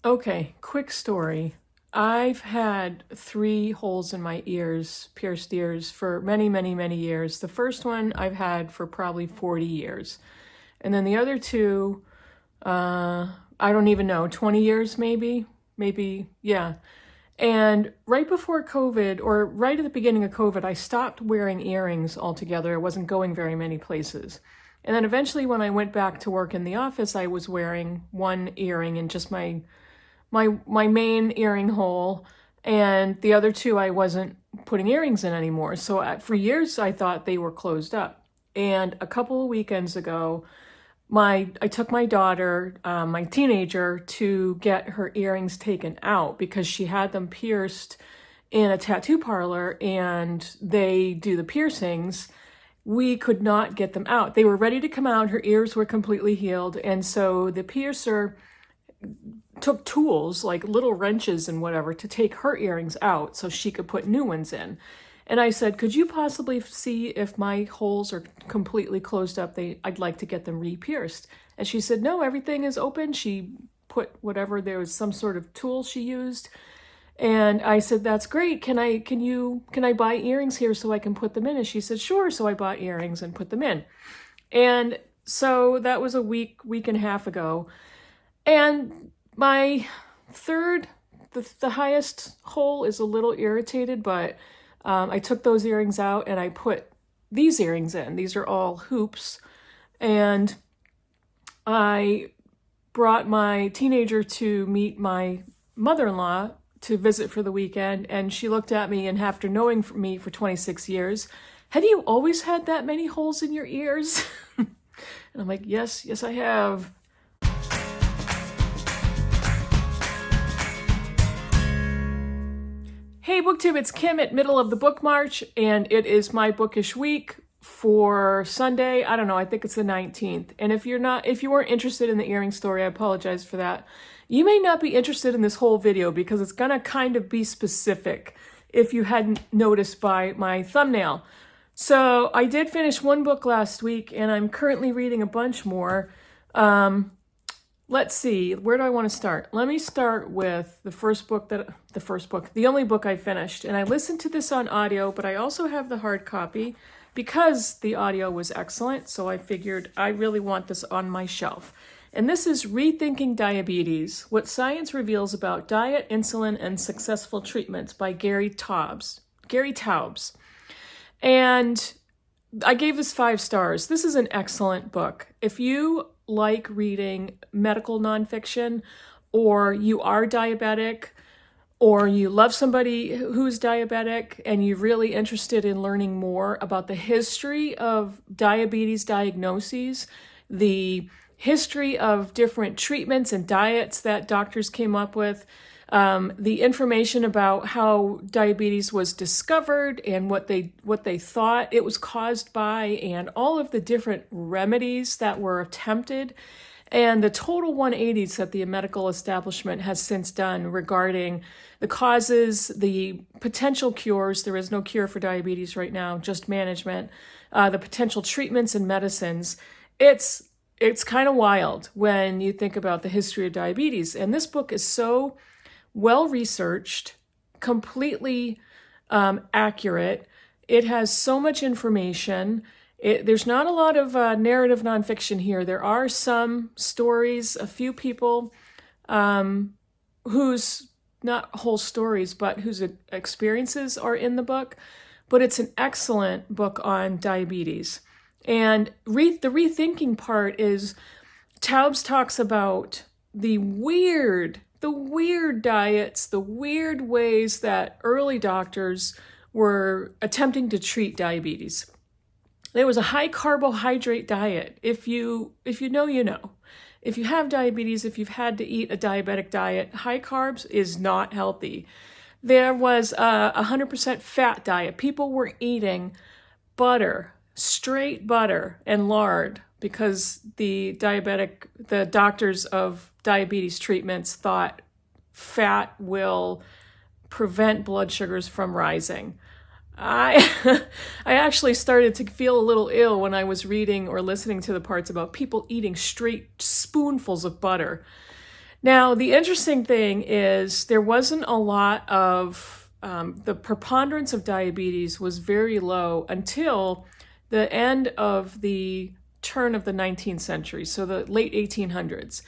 Okay, quick story. I've had 3 holes in my ears, pierced ears, for many, many, many years. The first one I've had for probably 40 years. And then the other two, I don't even know, 20 years maybe? Maybe, yeah. And right before COVID, or right at the beginning of COVID, I stopped wearing earrings altogether. I wasn't going very many places. And then eventually when I went back to work in the office, I was wearing one earring in just my main earring hole, and the other two I wasn't putting earrings in anymore. So for years I thought they were closed up. And a couple of weekends ago, I took my daughter, my teenager, to get her earrings taken out because she had them pierced in a tattoo parlor, and they do the piercings. We could not get them out. They were ready to come out. Her ears were completely healed. And so the piercer took tools like little wrenches and whatever to take her earrings out so she could put new ones in. And I said, could you possibly see if my holes are completely closed up? I'd like to get them re-pierced. And she said, no, everything is open. She put whatever, there was some sort of tool she used. And I said, that's great. Can I buy earrings here so I can put them in? And she said, sure. So I bought earrings and put them in. And so that was a week and a half ago. And my third, the highest hole is a little irritated, but I took those earrings out and I put these earrings in. These are all hoops. And I brought my teenager to meet my mother-in-law to visit for the weekend. And she looked at me, and after knowing me for 26 years, have you always had that many holes in your ears? And I'm like, yes, I have. Hey Booktube, it's Kim at Middle of the Book March, and it is my bookish week for Sunday. I don't know, I think it's the 19th. And if you weren't interested in the earring story, I apologize for that. You may not be interested in this whole video because it's gonna kind of be specific if you hadn't noticed by my thumbnail. So I did finish one book last week, and I'm currently reading a bunch more. Let's see, where do I want to start? Let me start with the only book I finished. And I listened to this on audio, but I also have the hard copy because the audio was excellent. So I figured I really want this on my shelf. And this is Rethinking Diabetes, What Science Reveals About Diet, Insulin, and Successful Treatments by Gary Taubes. And I gave this 5 stars. This is an excellent book. If you like reading medical nonfiction, or you are diabetic, or you love somebody who's diabetic and you're really interested in learning more about the history of diabetes diagnoses, the history of different treatments and diets that doctors came up with, the information about how diabetes was discovered and what they thought it was caused by, and all of the different remedies that were attempted, and the total 180s that the medical establishment has since done regarding the causes, the potential cures. There is no cure for diabetes right now, just management, the potential treatments and medicines. It's kind of wild when you think about the history of diabetes. And this book is so well-researched, completely accurate. It has so much information. There's not a lot of narrative nonfiction here. There are some stories, a few people whose, not whole stories, but whose experiences are in the book. But it's an excellent book on diabetes. And the rethinking part is Taubes talks about the weird diets, the weird ways that early doctors were attempting to treat diabetes. There was a high carbohydrate diet. If you know, you know. If you have diabetes, if you've had to eat a diabetic diet, high carbs is not healthy. There was a 100% fat diet. People were eating butter, straight butter and lard, because the doctors of diabetes treatments thought fat will prevent blood sugars from rising. I actually started to feel a little ill when I was reading or listening to the parts about people eating straight spoonfuls of butter. Now, the interesting thing is there wasn't a lot of, the preponderance of diabetes was very low until the end of the turn of the 19th century, so the late 1800s.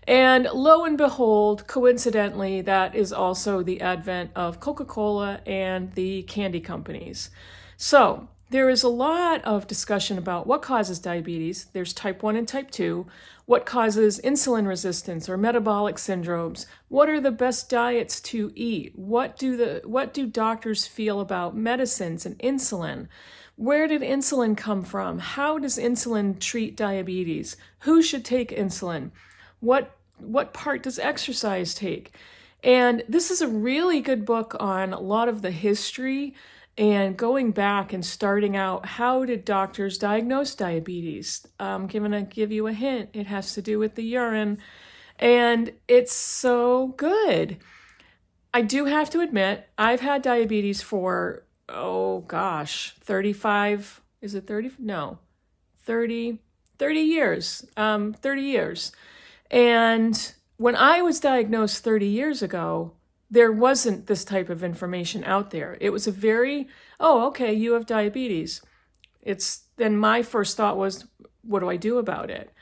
And lo and behold, coincidentally, that is also the advent of Coca-Cola and the candy companies. So there is a lot of discussion about what causes diabetes. There's type 1 and type 2. What causes insulin resistance or metabolic syndromes? What are the best diets to eat? What do doctors feel about medicines and insulin? Where did insulin come from? How does insulin treat diabetes? Who should take insulin? What part does exercise take? And this is a really good book on a lot of the history and going back and starting out, how did doctors diagnose diabetes? I'm going to give you a hint. It has to do with the urine. And it's so good. I do have to admit, I've had diabetes for, 35, is it 30? No, 30 years, 30 years. And when I was diagnosed 30 years ago, there wasn't this type of information out there. It was a very, okay, you have diabetes. Then my first thought was, what do I do about it?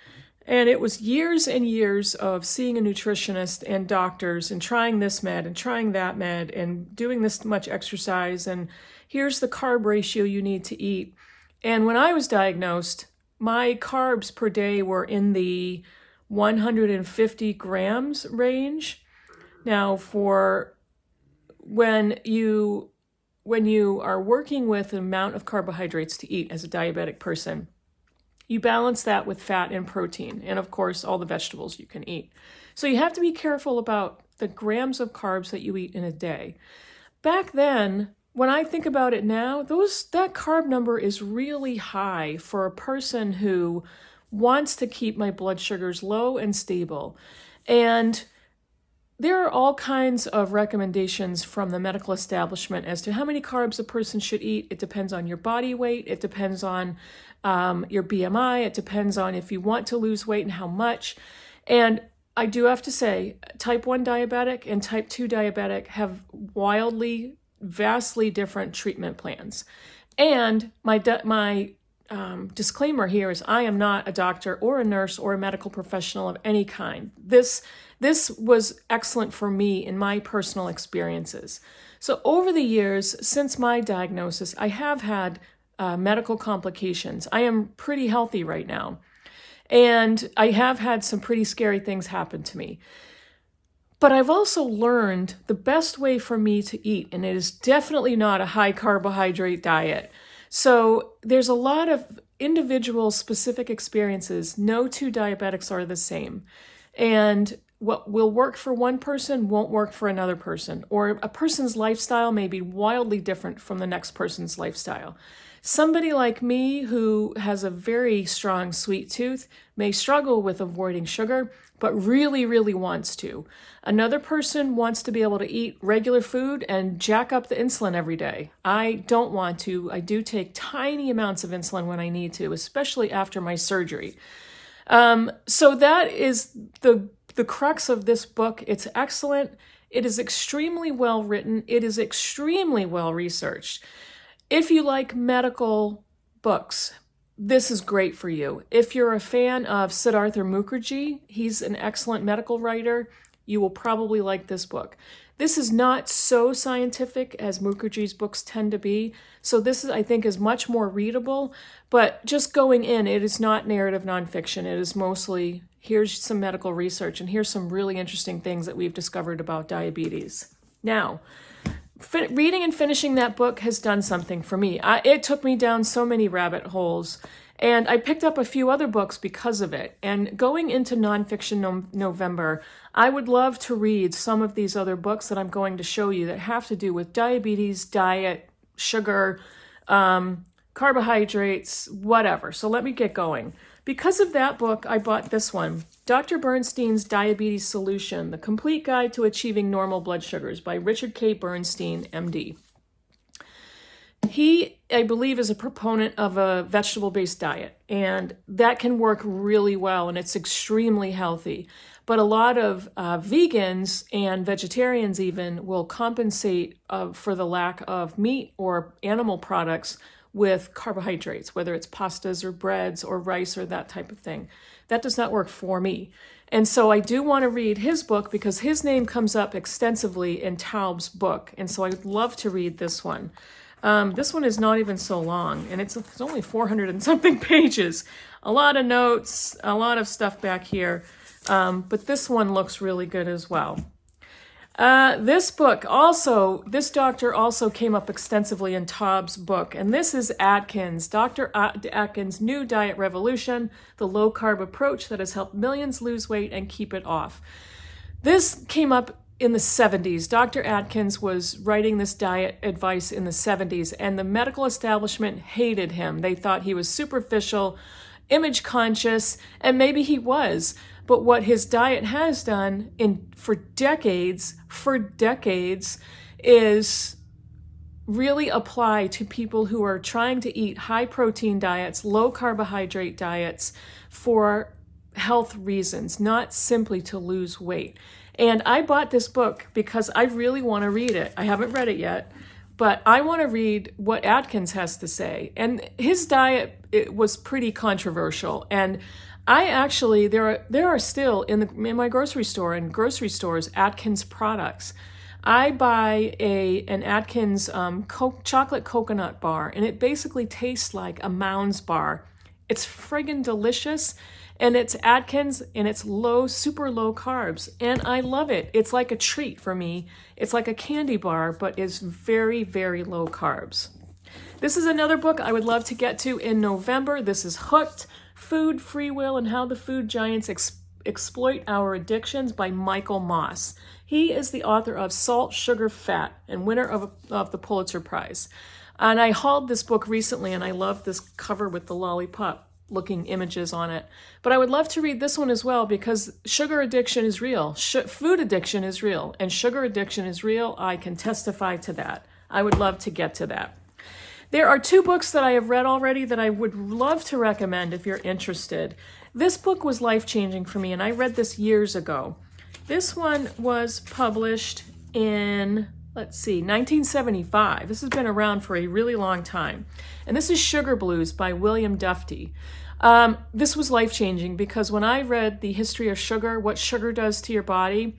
And it was years and years of seeing a nutritionist and doctors and trying this med and trying that med and doing this much exercise. And here's the carb ratio you need to eat. And when I was diagnosed, my carbs per day were in the 150 grams range. Now, for when you are working with the amount of carbohydrates to eat as a diabetic person, you balance that with fat and protein, and of course, all the vegetables you can eat. So you have to be careful about the grams of carbs that you eat in a day. Back then, when I think about it now, that carb number is really high for a person who wants to keep my blood sugars low and stable. And there are all kinds of recommendations from the medical establishment as to how many carbs a person should eat. It depends on your body weight. It depends on your BMI. It depends on if you want to lose weight and how much. And I do have to say, type 1 diabetic and type 2 diabetic have vastly different treatment plans. And my disclaimer here is I am not a doctor or a nurse or a medical professional of any kind. This was excellent for me in my personal experiences. So over the years, since my diagnosis, I have had medical complications. I am pretty healthy right now. And I have had some pretty scary things happen to me. But I've also learned the best way for me to eat, and it is definitely not a high carbohydrate diet. So there's a lot of individual specific experiences. No two diabetics are the same. And what will work for one person won't work for another person, or a person's lifestyle may be wildly different from the next person's lifestyle. Somebody like me who has a very strong sweet tooth may struggle with avoiding sugar, but really, really wants to. Another person wants to be able to eat regular food and jack up the insulin every day. I don't want to. I do take tiny amounts of insulin when I need to, especially after my surgery. So that is the crux of this book. It's excellent. It is extremely well written. It is extremely well researched. If you like medical books, this is great for you. If you're a fan of Siddhartha Mukherjee, he's an excellent medical writer, you will probably like this book. This is not so scientific as Mukherjee's books tend to be, so this is, I think, is much more readable, but just going in, it is not narrative nonfiction. It is mostly, here's some medical research, and here's some really interesting things that we've discovered about diabetes. Now, reading and finishing that book has done something for me. It took me down so many rabbit holes, and I picked up a few other books because of it. And going into Nonfiction November, I would love to read some of these other books that I'm going to show you that have to do with diabetes, diet, sugar, carbohydrates, whatever. So let me get going. Because of that book, I bought this one, Dr. Bernstein's Diabetes Solution, The Complete Guide to Achieving Normal Blood Sugars by Richard K. Bernstein, MD. He, I believe, is a proponent of a vegetable-based diet, and that can work really well, and it's extremely healthy. But a lot of vegans and vegetarians even will compensate for the lack of meat or animal products with carbohydrates, whether it's pastas or breads or rice or that type of thing. That does not work for me. And so I do want to read his book because his name comes up extensively in Taub's book. And so I'd love to read this one. This one is not even so long, and it's only 400 and something pages. A lot of notes, a lot of stuff back here. But this one looks really good as well. This book also, this doctor also came up extensively in Taub's book, and this is Atkins, Dr. Atkins' New Diet Revolution, the low-carb approach that has helped millions lose weight and keep it off. This came up in the 70s. Dr. Atkins was writing this diet advice in the 70s, and the medical establishment hated him. They thought he was superficial, image conscious, and maybe he was. But what his diet has done for decades, is really apply to people who are trying to eat high protein diets, low carbohydrate diets for health reasons, not simply to lose weight. And I bought this book because I really want to read it. I haven't read it yet, but I want to read what Atkins has to say. And his diet, it was pretty controversial. And I actually, there are still in my grocery store and grocery stores, Atkins products. I buy an Atkins chocolate coconut bar, and it basically tastes like a Mounds bar. It's friggin' delicious, and it's Atkins, and it's super low carbs, and I love it. It's like a treat for me. It's like a candy bar, but it's very, very low carbs. This is another book I would love to get to in November. This is Hooked, Food, Free Will, and How the Food Giants Exploit Our Addictions by Michael Moss. He is the author of Salt, Sugar, Fat, and winner of the Pulitzer Prize. And I hauled this book recently, and I love this cover with the lollipop looking images on it. But I would love to read this one as well because sugar addiction is real. Food addiction is real, and sugar addiction is real. I can testify to that. I would love to get to that. There are two books that I have read already that I would love to recommend if you're interested. This book was life-changing for me, and I read this years ago. This one was published in, 1975. This has been around for a really long time. And this is Sugar Blues by William Duffy. This was life-changing because when I read the history of sugar, what sugar does to your body,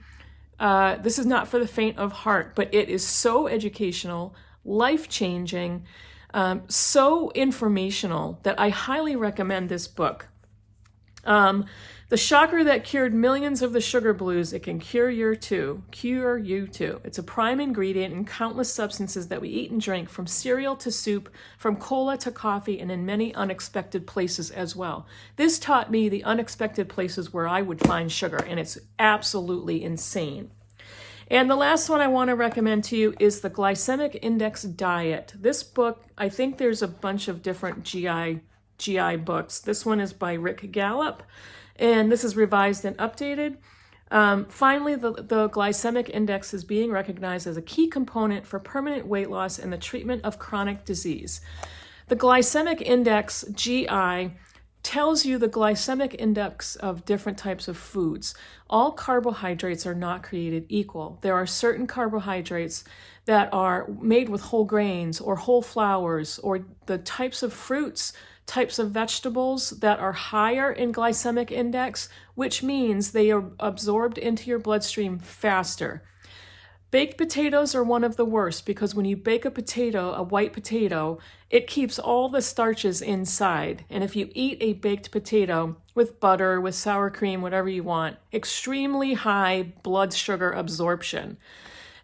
this is not for the faint of heart, but it is so educational, life-changing, so informational that I highly recommend this book. The shocker that cured millions of the sugar blues, it can cure you too. It's a prime ingredient in countless substances that we eat and drink, from cereal to soup, from cola to coffee, and in many unexpected places as well. This taught me the unexpected places where I would find sugar, and it's absolutely insane. And the last one I want to recommend to you is the Glycemic Index Diet. This book, I think there's a bunch of different GI books. This one is by Rick Gallup, and this is revised and updated. Finally, the glycemic index is being recognized as a key component for permanent weight loss and the treatment of chronic disease. The glycemic index, GI, tells you the glycemic index of different types of foods. All carbohydrates are not created equal. There are certain carbohydrates that are made with whole grains or whole flours, or the types of fruits, types of vegetables that are higher in glycemic index, which means they are absorbed into your bloodstream faster. Baked potatoes are one of the worst because when you bake a potato, a white potato, it keeps all the starches inside. And if you eat a baked potato with butter, with sour cream, whatever you want, extremely high blood sugar absorption.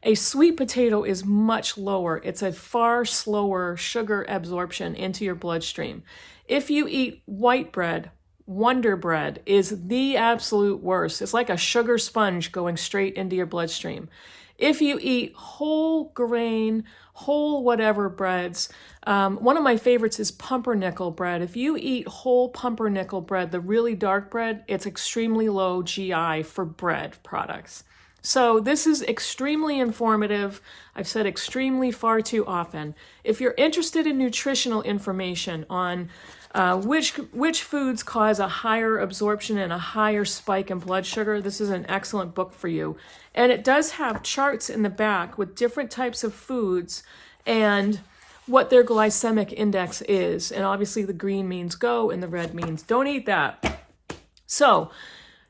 A sweet potato is much lower. It's a far slower sugar absorption into your bloodstream. If you eat white bread, Wonder Bread is the absolute worst. It's like a sugar sponge going straight into your bloodstream. If you eat whole grain, whole whatever breads, one of my favorites is pumpernickel bread. If you eat whole pumpernickel bread, the really dark bread, it's extremely low GI for bread products. So this is extremely informative. I've said extremely far too often. If you're interested in nutritional information on which foods cause a higher absorption and a higher spike in blood sugar. This is an excellent book for you. And it does have charts in the back with different types of foods and what their glycemic index is. And obviously the green means go and the red means don't eat that. So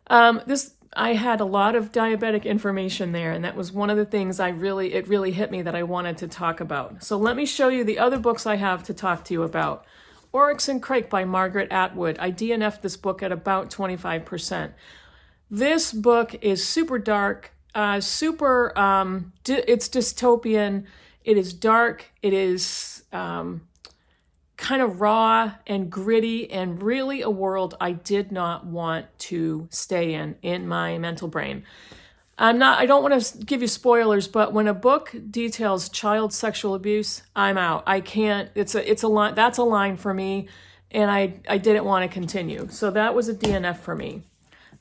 I had a lot of diabetic information there, and that was one of the things it really hit me that I wanted to talk about. So let me show you the other books I have to talk to you about. Oryx and Crake by Margaret Atwood. I DNF'd this book at about 25%. This book is super dark, it's dystopian, it is dark, it is kind of raw and gritty and really a world I did not want to stay in my mental brain. I don't want to give you spoilers, but when a book details child sexual abuse, I'm out. I can't, it's a line, that's a line for me, and I didn't want to continue. So that was a DNF for me.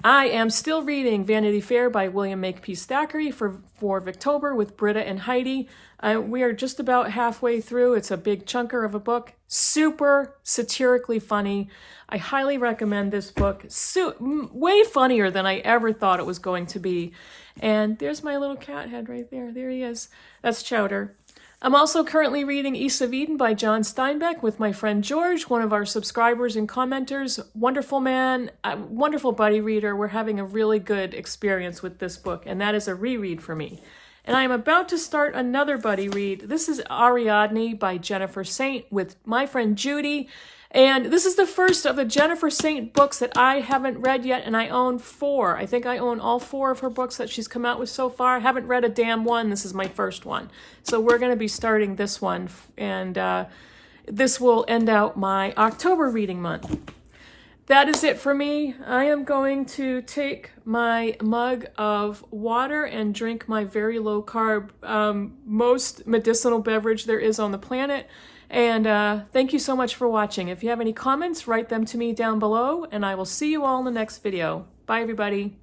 I am still reading Vanity Fair by William Makepeace Thackeray for Booktuber with Britta and Heidi. We are just about halfway through. It's a big chunker of a book. Super satirically funny. I highly recommend this book. Way funnier than I ever thought it was going to be. And there's my little cat head right there. There he is. That's Chowder. I'm also currently reading East of Eden by John Steinbeck with my friend George, one of our subscribers and commenters. Wonderful man, wonderful buddy reader. We're having a really good experience with this book, and that is a reread for me. And I am about to start another buddy read. This is Ariadne by Jennifer Saint with my friend Judy. And this is the first of the Jennifer Saint books that I haven't read yet, and I own 4. I think I own all 4 of her books that she's come out with so far. I haven't read a damn one. This is my first one. So we're going to be starting this one, and this will end out my October reading month. That is it for me. I am going to take my mug of water and drink my very low carb, most medicinal beverage there is on the planet. And thank you so much for watching. If you have any comments, write them to me down below, and I will see you all in the next video. Bye, everybody.